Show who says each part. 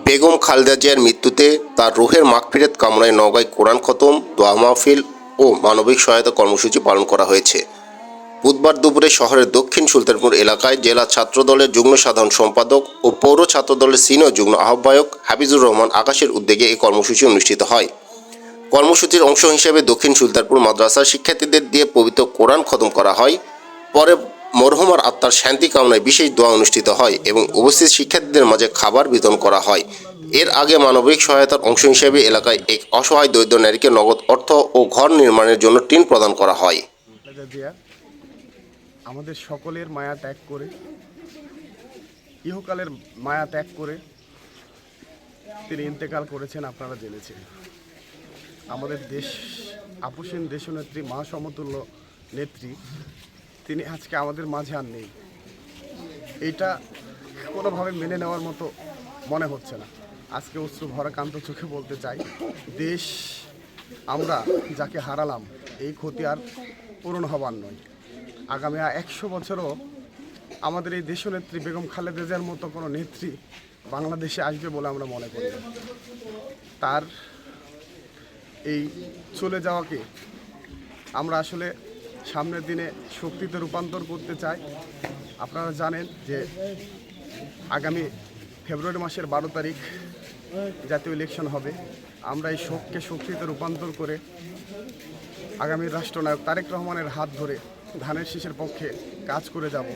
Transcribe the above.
Speaker 1: বেগম খালেদা জিয়ার মৃত্যুতে তার রুহের মাগফিরাত কামনায় নওগাঁয় কোরআন খতম, দোয়া মাহফিল ও মানবিক সহায়তা কর্মসূচি পালন করা হয়েছে। বুধবার দুপুরে শহরের দক্ষিণ সুলতানপুর এলাকায় জেলা ছাত্রদলের যুগ্ম সাধারণ সম্পাদক ও পৌর ছাত্রদলের সিনিয়র যুগ্ম আহ্বায়ক হাফিজুর রহমান আকাশের উদ্যোগে এই কর্মসূচি অনুষ্ঠিত হয়। কর্মসূচির অংশ হিসেবে দক্ষিণ সুলতানপুর মাদ্রাসার শিক্ষার্থীদের দিয়ে পবিত্র কোরআন খতম করা হয়। পরে মরহুমার আত্মার শান্তি কামনায় বিশেষ দোয়া অনুষ্ঠিত হয় এবং উপস্থিত শিক্ষার্থীদের মাঝে খাবার বিতরণ করা হয়। এর আগে মানবিক সহায়তার অংশ হিসেবে এলাকায় এক অসহায় দরিদ্র নারীকে নগদ অর্থ ও ঘর নির্মাণের জন্য টিন প্রদান করা হয়।
Speaker 2: আমাদের সকলের মায়া ত্যাগ করে, ইহকালের মায়া ত্যাগ করে তিনি ইন্তেকাল করেছেন, আপনারা জেনেছেন। আমাদের দেশ আপসীন দেশনেত্রী, মা সমতুল্য নেত্রী, তিনি আজকে আমাদের মাঝে আর নেই। এইটা কোনোভাবে মেনে নেওয়ার মতো মনে হচ্ছে না। আজকে অশ্রু ভরা কান্ত চোখে বলতে চাই, দেশ আমরা যাকে হারালাম এই ক্ষতি আর পূরণ হবার নয়। আগামী 100 বছরও আমাদের এই দেশনেত্রী বেগম খালেদা জিয়ার মতো কোনো নেত্রী বাংলাদেশে আসবে বলে আমরা মনে করি না। তার এই চলে যাওয়াকে আমরা আসলে সামনের দিনে শক্তিতে রূপান্তর করতে চাই। আপনারা জানেন যে আগামী ফেব্রুয়ারি মাসের 12 তারিখ জাতীয় ইলেকশন হবে। আমরা এই শোককে শক্তিতে রূপান্তর করে আগামী রাষ্ট্রনায়ক তারেক রহমানের হাত ধরে ধানের শীষের পক্ষে কাজ করে যাব।